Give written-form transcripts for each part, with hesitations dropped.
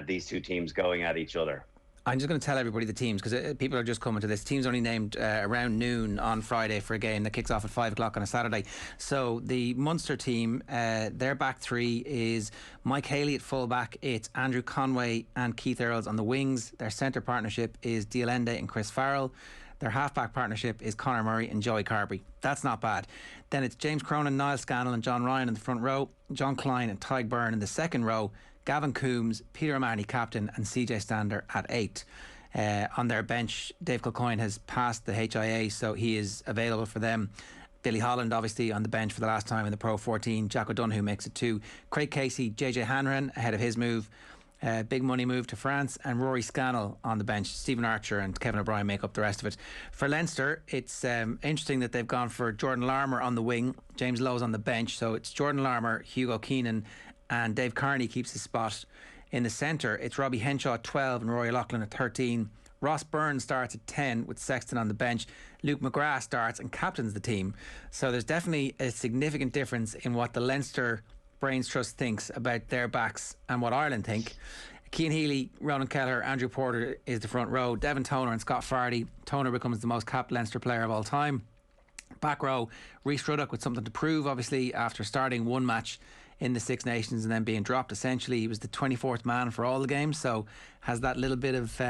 these two teams going at each other. I'm just going to tell everybody the teams, because people are just coming to this. Teams only named around noon on Friday for a game that kicks off at 5 o'clock on a Saturday. So the Munster team, their back three is Mike Haley at fullback, it's Andrew Conway and Keith Earls on the wings. Their centre partnership is Dialende and Chris Farrell. Their halfback partnership is Conor Murray and Joey Carberry. That's not bad. Then it's James Cronin, Niall Scannell and John Ryan in the front row, John Klein and Tyg Byrne in the second row, Gavin Coombs, Peter O'Mahony captain and CJ Stander at 8. On their bench, Dave Kilcoyne has passed the HIA, so he is available for them. Billy Holland obviously on the bench for the last time in the Pro 14. Jack O'Donoghue makes it 2. Craig Casey, JJ Hanrahan ahead of his move. Big money move to France, and Rory Scannell on the bench. Stephen Archer and Kevin O'Brien make up the rest of it. For Leinster, it's interesting that they've gone for Jordan Larmour on the wing, James Lowe's on the bench, so it's Jordan Larmour, Hugo Keenan and Dave Carney keeps his spot in the centre. It's Robbie Henshaw at 12 and Rory Loughlin at 13. Ross Byrne starts at 10 with Sexton on the bench. Luke McGrath starts and captains the team. So there's definitely a significant difference in what the Leinster Brains Trust thinks about their backs and what Ireland think. Cian Healy, Ronan Kelleher, Andrew Porter is the front row. Devin Toner and Scott Fardy. Toner becomes the most capped Leinster player of all time. Back row, Rhys Ruddock with something to prove, obviously, after starting one match in the Six Nations and then being dropped. Essentially, he was the 24th man for all the games, so has that little bit of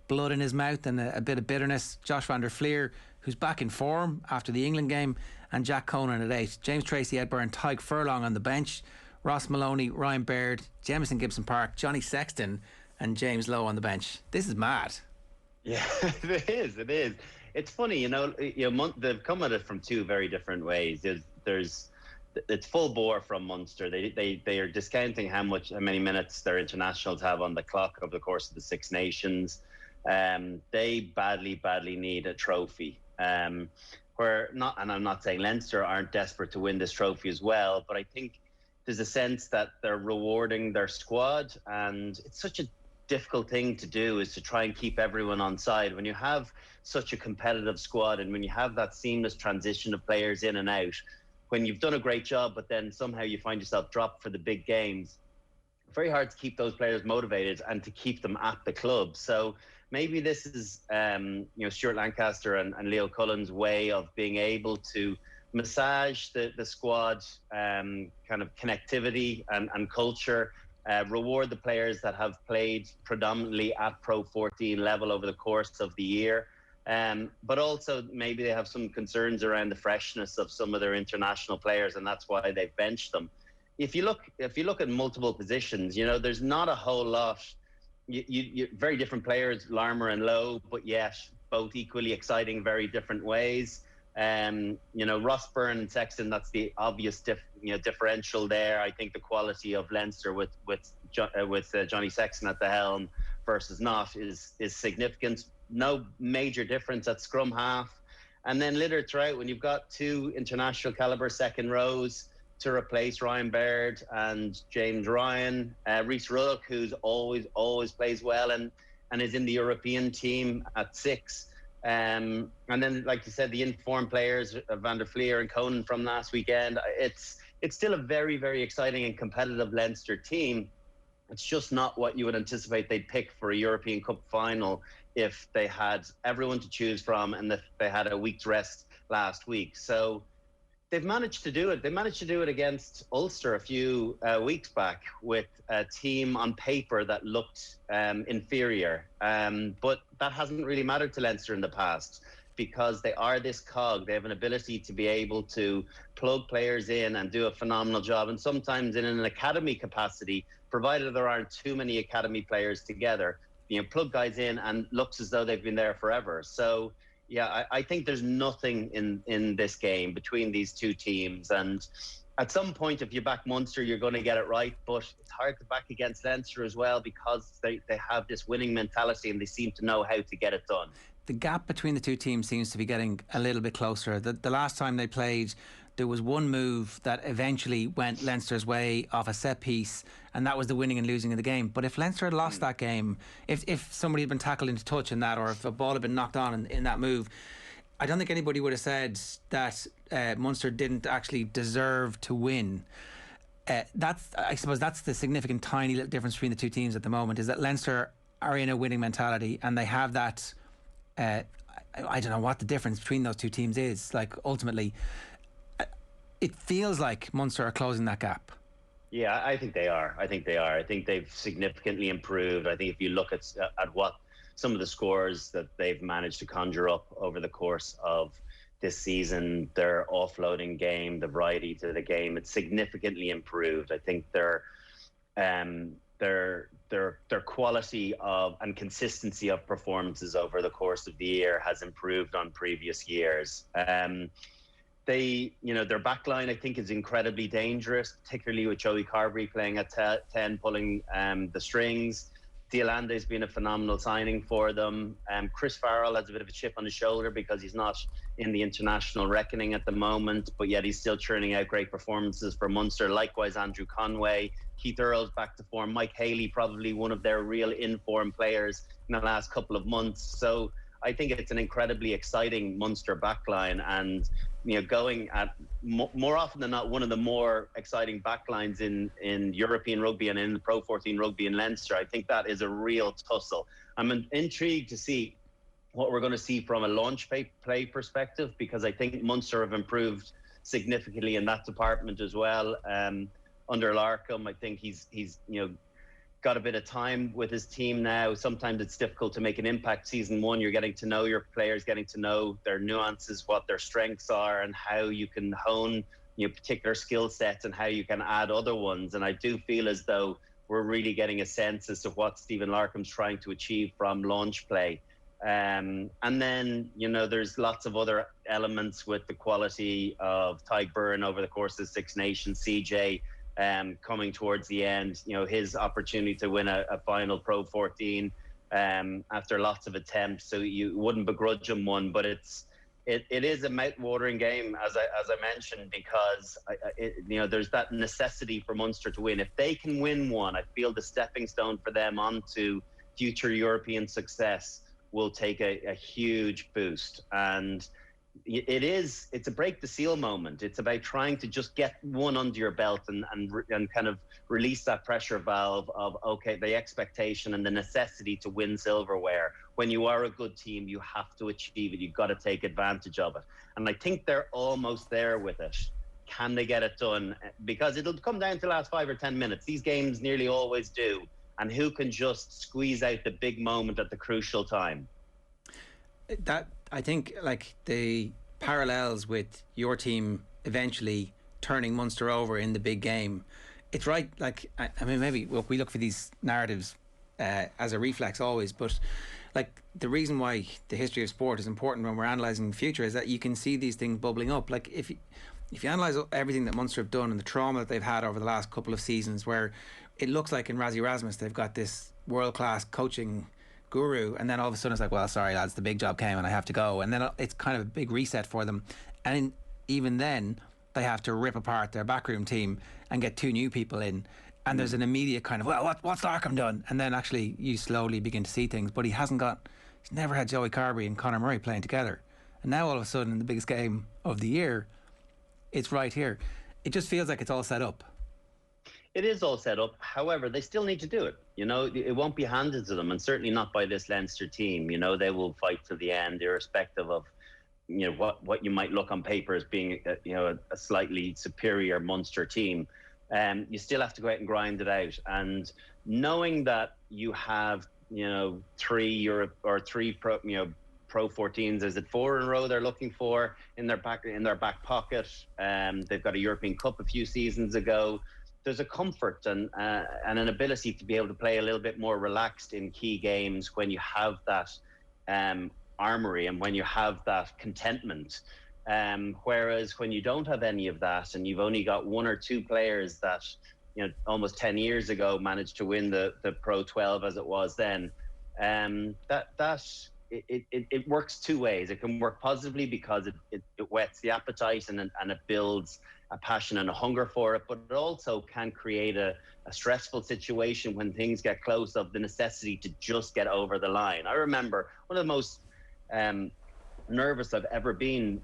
blood in his mouth and a bit of bitterness. Josh van der Fleer, who's back in form after the England game, and Jack Conan at 8. James Tracy, Edburn, Tyg Furlong on the bench. Ross Maloney, Ryan Baird, Jamison Gibson-Park, Johnny Sexton and James Lowe on the bench. This is mad. Yeah, it is. It's funny, they've come at it from two very different ways. It's full bore from Munster. They are discounting how many minutes their internationals have on the clock over the course of the Six Nations. They badly need a trophy. And I'm not saying Leinster aren't desperate to win this trophy as well, but I think there's a sense that they're rewarding their squad, and it's such a difficult thing to do, is to try and keep everyone on side when you have such a competitive squad and when you have that seamless transition of players in and out. When you've done a great job but then somehow you find yourself dropped for the big games, very hard to keep those players motivated and to keep them at the club. So maybe this is Stuart Lancaster and Leo Cullen's way of being able to massage the squad kind of connectivity and culture, reward the players that have played predominantly at Pro 14 level over the course of the year. But also maybe they have some concerns around the freshness of some of their international players, and that's why they've benched them. If you look at multiple positions, there's not a whole lot. You very different players, Larmour and Lowe, but yet both equally exciting, very different ways. Ross Byrne and Sexton, that's the obvious differential there. I think the quality of Leinster with Johnny Sexton at the helm versus not is significant. No major difference at scrum half, and then littered throughout when you've got two international caliber second rows to replace Ryan Baird and James Ryan. Rhys Ruddock, who's always plays well and is in the European team at 6. And then, like you said, the informed players, Van der Fleer and Conan from last weekend. It's still a very, very exciting and competitive Leinster team. It's just not what you would anticipate they'd pick for a European Cup final if they had everyone to choose from and if they had a week's rest last week. So they've managed to do it. They managed to do it against Ulster a few weeks back with a team on paper that looked inferior. But that hasn't really mattered to Leinster in the past because they are this cog. They have an ability to be able to plug players in and do a phenomenal job. And sometimes in an academy capacity, provided there aren't too many academy players together, plug guys in and looks as though they've been there forever. So yeah, I think there's nothing in this game between these two teams. And at some point, if you back Munster, you're going to get it right. But it's hard to back against Leinster as well because they have this winning mentality and they seem to know how to get it done. The gap between the two teams seems to be getting a little bit closer. The last time they played, there was one move that eventually went Leinster's way off a set piece, and that was the winning and losing of the game. But if Leinster had lost that game, if somebody had been tackled into touch in that, or if a ball had been knocked on in that move, I don't think anybody would have said that Munster didn't actually deserve to win. I suppose that's the significant tiny little difference between the two teams at the moment, is that Leinster are in a winning mentality and they have that. I don't know what the difference between those two teams is. Like, ultimately, it feels like Munster are closing that gap. Yeah, I think they are. I think they've significantly improved. I think if you look at what some of the scores that they've managed to conjure up over the course of this season, their offloading game, the variety to the game, it's significantly improved. I think their quality of and consistency of performances over the course of the year has improved on previous years. Their back line, I think, is incredibly dangerous, particularly with Joey Carberry playing at 10, pulling the strings. Delande's been a phenomenal signing for them. Chris Farrell has a bit of a chip on his shoulder because he's not in the international reckoning at the moment, but yet he's still churning out great performances for Munster. Likewise, Andrew Conway. Keith Earls back to form. Mike Haley, probably one of their real in-form players in the last couple of months. So I think it's an incredibly exciting Munster backline, and going at more often than not one of the more exciting backlines in European rugby and in the Pro 14 rugby in Leinster. I think that is a real tussle. I'm intrigued to see what we're going to see from a launch play perspective, because I think Munster have improved significantly in that department as well. Under Larkham, I think he's got a bit of time with his team now. Sometimes it's difficult to make an impact season one. You're getting to know your players, getting to know their nuances, what their strengths are, and how you can hone particular skill sets and how you can add other ones. And I do feel as though we're really getting a sense as to what Stephen Larkham's trying to achieve from launch play. And then, there's lots of other elements with the quality of Tyke Byrne over the course of the Six Nations, CJ coming towards the end, his opportunity to win a final Pro 14 after lots of attempts. So you wouldn't begrudge him one, but it is a mouth-watering game, as I mentioned, because there's that necessity for Munster to win. If they can win one, I feel the stepping stone for them onto future European success will take a huge boost. And it's a break the seal moment. It's about trying to just get one under your belt and kind of release that pressure valve of, okay, the expectation and the necessity to win silverware. When you are a good team, you have to achieve it. You've got to take advantage of it. And I think they're almost there with it. Can they get it done? Because it'll come down to the last 5 or 10 minutes. These games nearly always do. And who can just squeeze out the big moment at the crucial time? That, I think, like, the parallels with your team eventually turning Munster over in the big game, it's right. Like, I mean, maybe we look for these narratives as a reflex always, but like, the reason why the history of sport is important when we're analysing the future is that you can see these things bubbling up. Like, if you analyse everything that Munster have done and the trauma that they've had over the last couple of seasons, where it looks like in Rassie Erasmus they've got this world-class coaching guru, and then all of a sudden it's like, well, sorry lads, the big job came and I have to go, and then it's kind of a big reset for them. And even then they have to rip apart their backroom team and get 2 new people in, and there's an immediate kind of, well, what's Larkham done? And then actually you slowly begin to see things, but he's never had Joey Carberry and Conor Murray playing together, and now all of a sudden in the biggest game of the year, it's right here. It just feels like it's all set up. It is all set up. However, they still need to do it. It won't be handed to them, and certainly not by this Leinster team. They will fight to the end, irrespective of what you might look on paper as being a slightly superior Munster team. You still have to go out and grind it out. And knowing that you have 3 Europe or 3 Pro 14s, is it 4 in a row they're looking for in their back pocket? They've got a European Cup a few seasons ago. There's a comfort and an ability to be able to play a little bit more relaxed in key games when you have that armory and when you have that contentment. Whereas when you don't have any of that and you've only got 1 or 2 players that almost 10 years ago managed to win the Pro 12 as it was then, it works 2 ways. It can work positively because it whets the appetite and it builds a passion and a hunger for it, but it also can create a stressful situation when things get close, of the necessity to just get over the line. I remember one of the most nervous I've ever been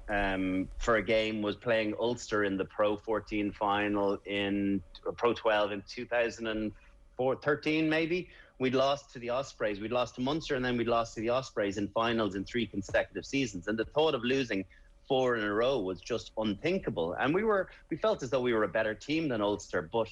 for a game was playing Ulster in the Pro 14 final in Pro 12 in 2013 maybe. We'd lost to the Ospreys, we'd lost to Munster, and then we'd lost to the Ospreys in finals in 3 consecutive seasons. And the thought of losing 4 in a row was just unthinkable. And we felt as though we were a better team than Ulster, but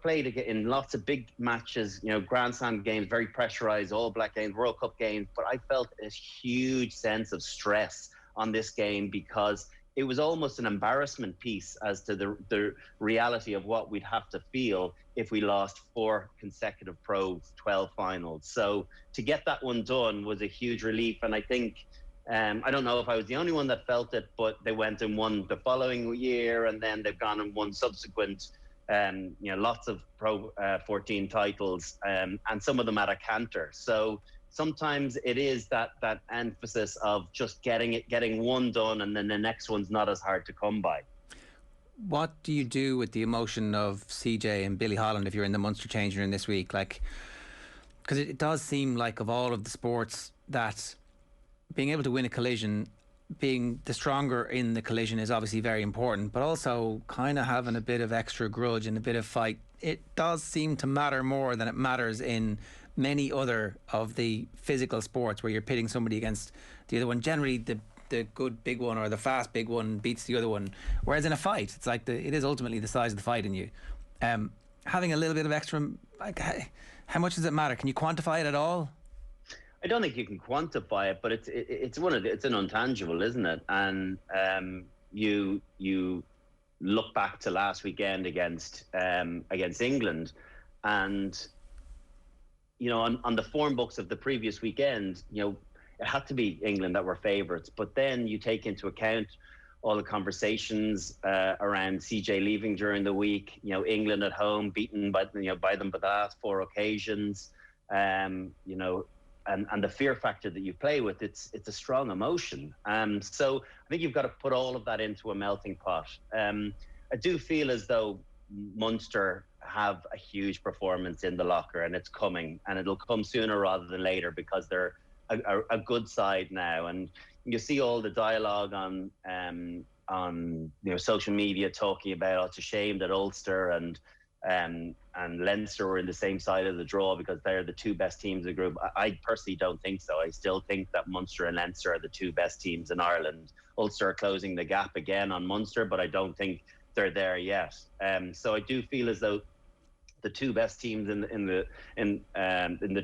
played in lots of big matches, Grand Slam games, very pressurized, All Black games, World Cup games. But I felt a huge sense of stress on this game because it was almost an embarrassment piece as to the reality of what we'd have to feel if we lost 4 consecutive Pro 12 finals. So to get that one done was a huge relief. And I think, I don't know if I was the only one that felt it, but they went and won the following year, and then they've gone and won subsequent lots of Pro 14 titles, and some of them at a canter. So sometimes it is that emphasis of just getting one done, and then the next one's not as hard to come by. What do you do with the emotion of CJ and Billy Holland if you're in the Munster changing room this week? Because it does seem like of all of the sports that being able to win a collision, being the stronger in the collision is obviously very important, but also kind of having a bit of extra grudge and a bit of fight, it does seem to matter more than it matters in many other of the physical sports where you're pitting somebody against the other one. Generally the good big one or the fast big one beats the other one, whereas in a fight it's like it is ultimately the size of the fight in you. Having a little bit of extra, how much does it matter? Can you quantify it at all? I don't think you can quantify it, but it's an intangible, isn't it? And you look back to last weekend against England, and on the form books of the previous weekend, it had to be England that were favourites. But then you take into account all the conversations around CJ leaving during the week. England at home beaten by them by the last 4 occasions. And the fear factor that you play with, it's a strong emotion. So I think you've got to put all of that into a melting pot. I do feel as though Munster have a huge performance in the locker, and it's coming, and it'll come sooner rather than later because they're a good side now. And you see all the dialogue on social media talking about, it's a shame that Ulster and Leinster were in the same side of the draw because they're the 2 best teams in the group. I personally don't think so. I still think that Munster and Leinster are the 2 best teams in Ireland. Ulster are closing the gap again on Munster, but I don't think they're there yet. So I do feel as though the 2 best teams in the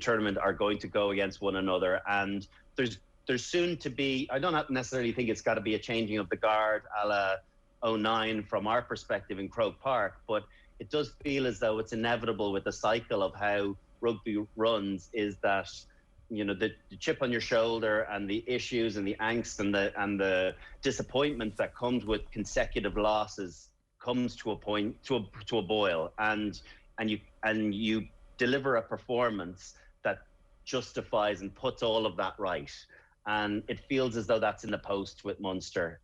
tournament are going to go against one another, and there's soon to be. I don't necessarily think it's got to be a changing of the guard a la 2009 from our perspective in Croke Park, but it does feel as though it's inevitable with the cycle of how rugby runs, is that the chip on your shoulder and the issues and the angst and the disappointment that comes with consecutive losses comes to a point, to a boil, and you deliver a performance that justifies and puts all of that right. And it feels as though that's in the post with Munster.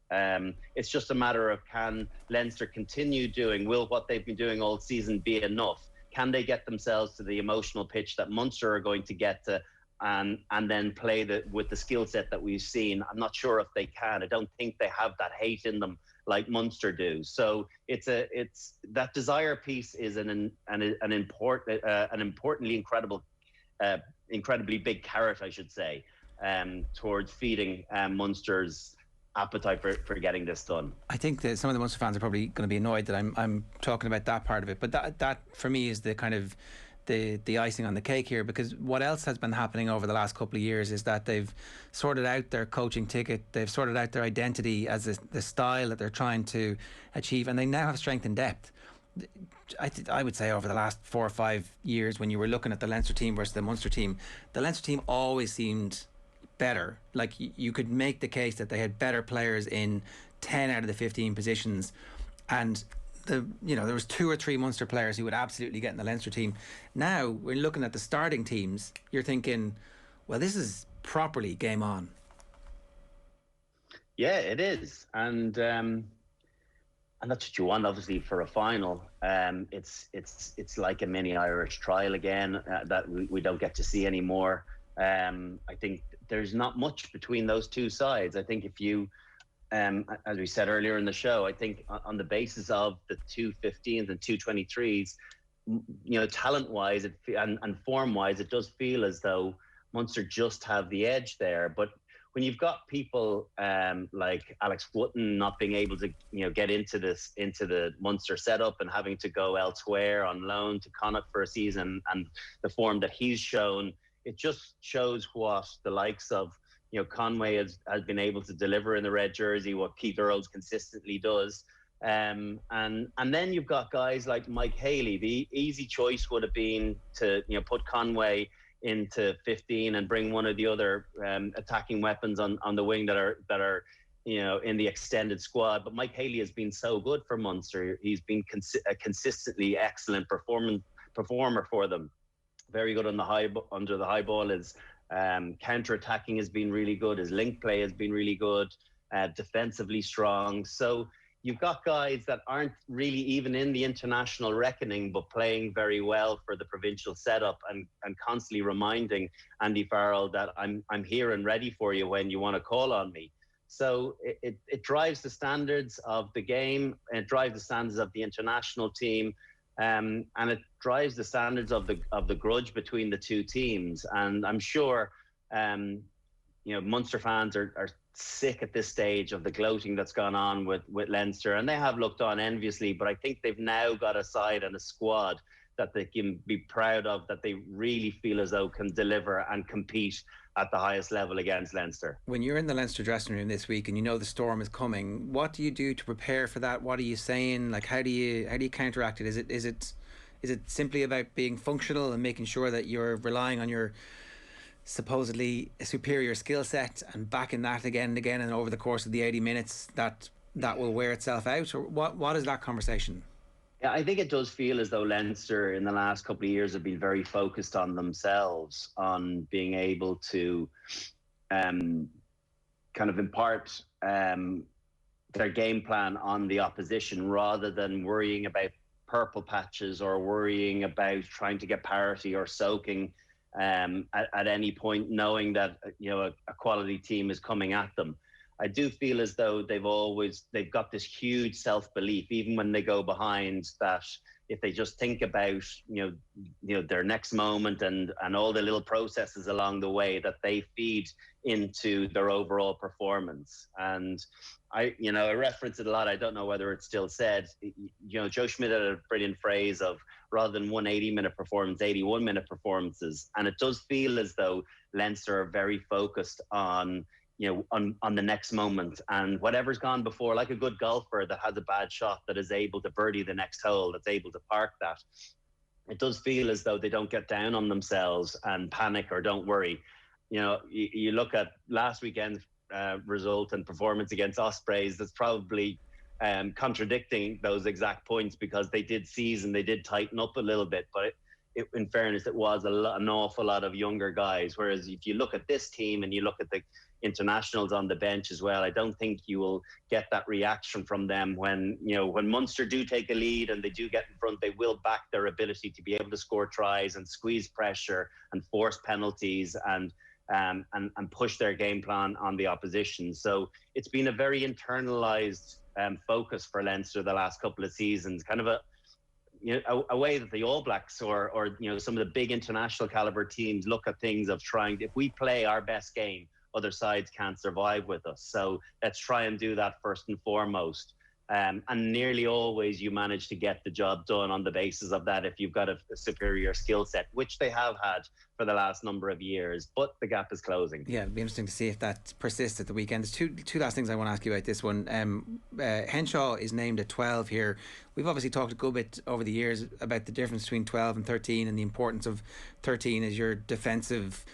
It's just a matter of, can Leinster continue doing, will what they've been doing all season be enough? Can they get themselves to the emotional pitch that Munster are going to get to, and then play with the skill set that we've seen? I'm not sure if they can. I don't think they have that hate in them like Munster do. So it's that desire piece is an importantly incredibly big carrot, I should say, towards feeding Munster's appetite for getting this done. I think that some of the Munster fans are probably going to be annoyed that I'm talking about that part of it, but that for me is the kind of the icing on the cake here, because what else has been happening over the last couple of years is that they've sorted out their coaching ticket, they've sorted out their identity as the style that they're trying to achieve, and they now have strength and depth. I would say over the last 4 or 5 years, when you were looking at the Leinster team versus the Munster team, the Leinster team always seemed better. Like, you could make the case that they had better players in 10 out of the 15 positions, and there was 2 or 3 Munster players who would absolutely get in the Leinster team. Now we're looking at the starting teams, you're thinking, well, this is properly game on. Yeah, it is, and that's what you want, obviously, for a final. It's like a mini Irish trial again that we don't get to see anymore. I think there's not much between those two sides. I think if you, as we said earlier in the show, I think on the basis of the 215s and 223s, talent-wise and form-wise, it does feel as though Munster just have the edge there. But when you've got people like Alex Wotton not being able to, get into the Munster setup and having to go elsewhere on loan to Connacht for a season, and the form that he's shown, it just shows what the likes of, Conway has been able to deliver in the red jersey, what Keith Earls consistently does. And then you've got guys like Mike Haley. The easy choice would have been to, put Conway into 15 and bring one of the other attacking weapons on the wing that are in the extended squad. But Mike Haley has been so good for Munster. He's been a consistently excellent performer for them. Very good on under the high ball. His counter-attacking has been really good. His link play has been really good. Defensively strong. So you've got guys that aren't really even in the international reckoning, but playing very well for the provincial setup and constantly reminding Andy Farrell that I'm here and ready for you when you want to call on me. So it drives the standards of the game, and it drives the standards of the international team, and it drives the standards of the grudge between the two teams. And I'm sure, Munster fans are sick at this stage of the gloating that's gone on with Leinster, and they have looked on enviously, but I think they've now got a side and a squad that they can be proud of, that they really feel as though can deliver and compete at the highest level against Leinster. When you're in the Leinster dressing room this week and the storm is coming, what do you do to prepare for that? What are you saying? Like, how do you counteract it? Is it simply about being functional and making sure that you're relying on your supposedly a superior skill set and backing that again and again, and over the course of the 80 minutes that will wear itself out? Or what is that conversation? Yeah, I think it does feel as though Leinster in the last couple of years have been very focused on themselves, on being able to kind of impart their game plan on the opposition, rather than worrying about purple patches or worrying about trying to get parity or soaking at any point, knowing that a quality team is coming at them. I do feel as though they've got this huge self-belief, even when they go behind, that if they just think about their next moment and all the little processes along the way, that they feed into their overall performance. And I reference it a lot. I don't know whether it's still said. Joe Schmidt had a brilliant phrase of, rather than 180-minute performance, 81-minute performances. And it does feel as though Leinster are very focused on the next moment, and whatever's gone before, like a good golfer that has a bad shot that is able to birdie the next hole, that's able to park that. It does feel as though they don't get down on themselves and panic or don't worry. You look at last weekend's result and performance against Ospreys, that's probably contradicting those exact points, because they did tighten up a little bit, but in fairness, it was an awful lot of younger guys. Whereas if you look at this team and you look at the internationals on the bench as well, I don't think you will get that reaction from them when Munster do take a lead and they do get in front. They will back their ability to be able to score tries and squeeze pressure and force penalties and push their game plan on the opposition. So it's been a very internalised focus for Leinster the last couple of seasons, kind of a way that the All Blacks or some of the big international caliber teams look at things, of trying, if we play our best game, other sides can't survive with us. So let's try and do that first and foremost. And nearly always you manage to get the job done on the basis of that if you've got a superior skill set, which they have had for the last number of years. But the gap is closing. Yeah, it'll be interesting to see if that persists at the weekend. There's two last things I want to ask you about this one. Henshaw is named at 12 here. We've obviously talked a good bit over the years about the difference between 12 and 13 and the importance of 13 as your defensive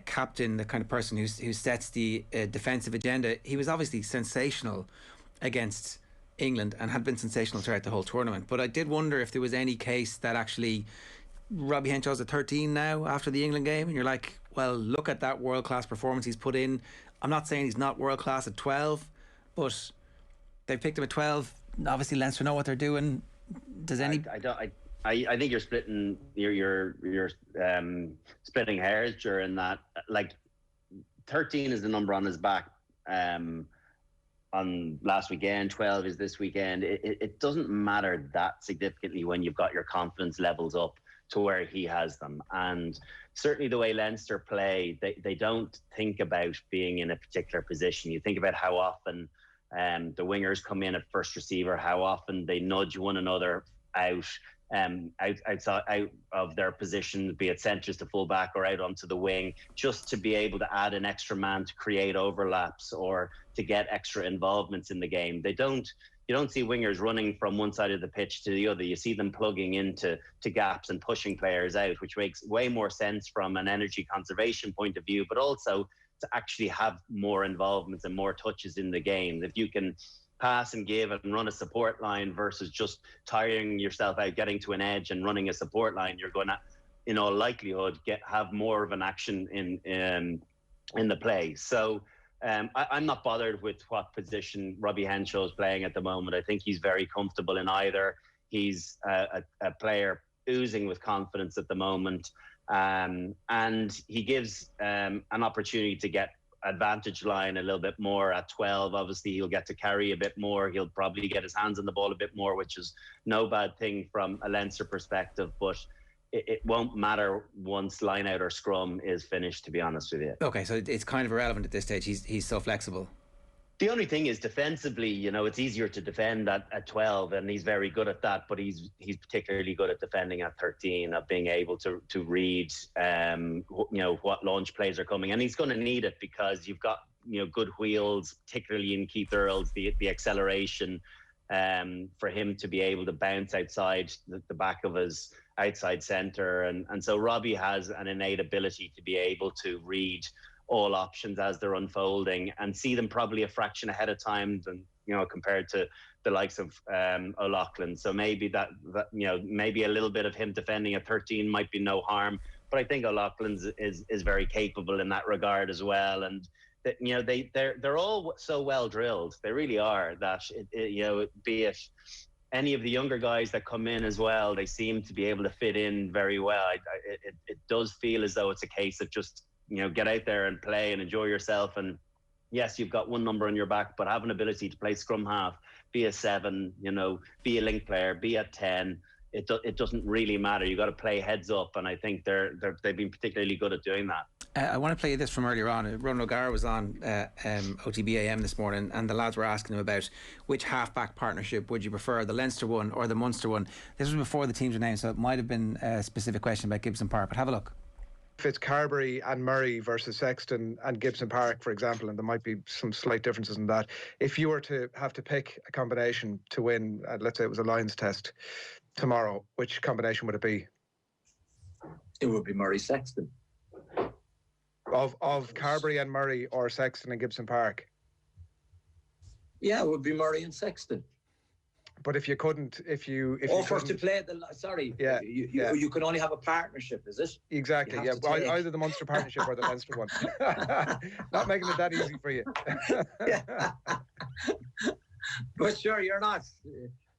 captain, the kind of person who sets the defensive agenda. He was obviously sensational against England and had been sensational throughout the whole tournament, but I did wonder if there was any case that actually Robbie Henshaw's at 13 now after the England game, and you're like, well, look at that world-class performance he's put in. I'm not saying he's not world-class at 12, but they've picked him at 12. Obviously Leinster know what they're doing. Does any... I think you're splitting you're splitting hairs during that. Like, 13 is the number on his back on last weekend, 12 is this weekend. It doesn't matter that significantly when you've got your confidence levels up to where he has them. And certainly the way Leinster play, they don't think about being in a particular position. You think about how often the wingers come in at first receiver, how often they nudge one another out of their position, be it centres to fullback or out onto the wing, just to be able to add an extra man to create overlaps or to get extra involvements in the game. You don't see wingers running from one side of the pitch to the other. You see them plugging into gaps and pushing players out, which makes way more sense from an energy conservation point of view, but also to actually have more involvements and more touches in the game. If you can pass and give and run a support line versus just tiring yourself out, getting to an edge and running a support line, you're going to, in all likelihood, have more of an action in the play. So I'm not bothered with what position Robbie Henshaw is playing at the moment. I think he's very comfortable in either. He's a player oozing with confidence at the moment, and he gives an opportunity to get advantage line a little bit more at 12. Obviously, he'll get to carry a bit more. He'll probably get his hands on the ball a bit more, which is no bad thing from a Leinster perspective, but it won't matter once line out or scrum is finished, to be honest with you. Okay, so it's kind of irrelevant at this stage. He's so flexible. The only thing is defensively, it's easier to defend at 12, and he's very good at that, but he's particularly good at defending at 13, of being able to read what launch plays are coming, and he's going to need it because you've got good wheels, particularly in Keith Earls, the acceleration for him to be able to bounce outside the back of his outside centre, and so Robbie has an innate ability to be able to read all options as they're unfolding and see them probably a fraction ahead of time than compared to the likes of O'Loughlin. So maybe that maybe a little bit of him defending at 13 might be no harm, but I think O'Loughlin's is very capable in that regard as well. And that they're all so well drilled, they really are, that be it any of the younger guys that come in as well, they seem to be able to fit in very well. It does feel as though it's a case of just get out there and play and enjoy yourself. And yes, you've got one number on your back, but have an ability to play scrum half, be a 7, be a link player, be a 10. It doesn't really matter. You got to play heads up, and I think they've been particularly good at doing that. I want to play this from earlier on. Ronan O'Gara was on OTB AM this morning, and the lads were asking him about which halfback partnership would you prefer, the Leinster one or the Munster one. This was before the teams were named, so it might have been a specific question about Gibson-Park, but have a look. If it's Carberry and Murray versus Sexton and Gibson-Park, for example, and there might be some slight differences in that, if you were to have to pick a combination to win, let's say it was a Lions test tomorrow, which combination would it be? It would be Murray-Sexton. Of Carberry and Murray or Sexton and Gibson-Park? Yeah, it would be Murray and Sexton. But if you couldn't, to play you can only have a partnership, is it? Exactly, yeah. Either the Munster partnership or the Leinster one. Not making it that easy for you. Yeah. But sure, you're not.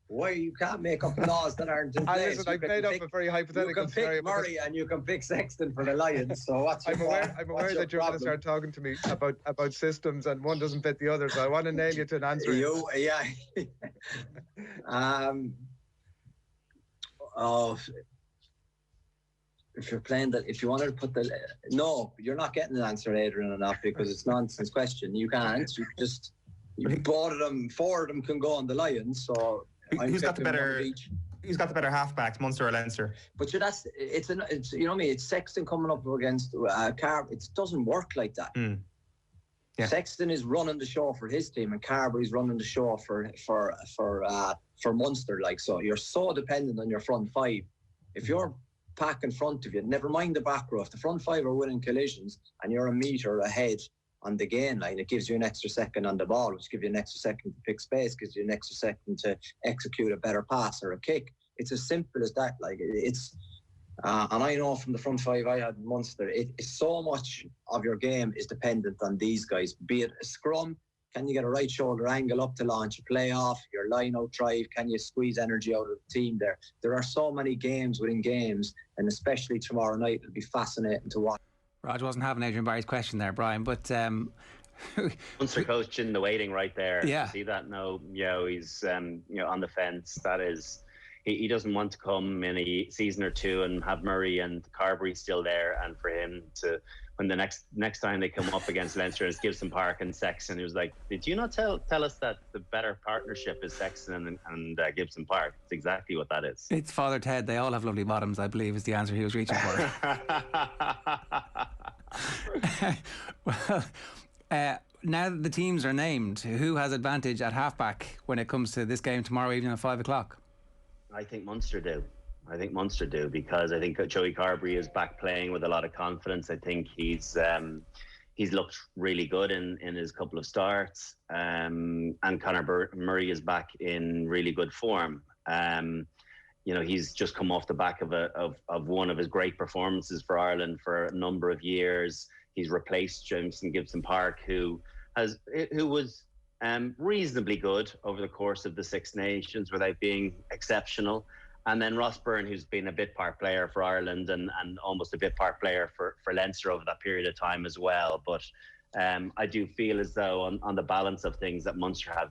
Why you can't make up laws that aren't in place? Listen, I've made up a very hypothetical scenario. You can pick Murray and you can pick Sexton for the Lions. So I'm aware that you're going to start talking to me about systems, and one doesn't fit the other. So I want to nail you to an answer. Yeah. If you're playing that, if you wanted to put no, you're not getting an answer, Adrian, enough, because it's a nonsense question. You can't. Four of them can go on the Lions. So. Who's got the better halfbacks, Munster or Leinster? But it's Sexton coming up against Carb. It doesn't work like that. Yeah. Sexton is running the show for his team, and Carberry's running the show for Munster. So you're so dependent on your front five. If your pack in front of you, never mind the back row, if the front five are winning collisions and you're a metre ahead on the gain line, it gives you an extra second on the ball, which gives you an extra second to pick space, gives you an extra second to execute a better pass or a kick. It's as simple as that. And I know from the front five I had Munster, it's so much of your game is dependent on these guys. Be it a scrum, can you get a right shoulder angle up to launch a play off, your line out drive, can you squeeze energy out of the team there? There are so many games within games, and especially tomorrow night, it'll be fascinating to watch. Raj wasn't having Adrian Barry's question there, Brian, but Munster coach in the waiting right there. Yeah. See that? No, he's on the fence. That is, he doesn't want to come in a season or two and have Murray and Carberry still there, and for him to, when the next time they come up against Leinster, it's Gibson-Park and Sexton. He was like, did you not tell us that the better partnership is Sexton and Gibson-Park? It's exactly what that is. It's Father Ted. They all have lovely bottoms, I believe, is the answer he was reaching for. Well, now that the teams are named, who has advantage at halfback when it comes to this game tomorrow evening at 5 o'clock? I think Munster do. Because I think Joey Carberry is back playing with a lot of confidence. I think he's looked really good in his couple of starts, and Conor Murray is back in really good form. He's just come off the back of one of his great performances for Ireland for a number of years. He's replaced Gibson-Park, who was reasonably good over the course of the Six Nations without being exceptional. And then Ross Byrne, who's been a bit part player for Ireland and almost a bit part player for Leinster over that period of time as well. But I do feel as though on the balance of things that Munster have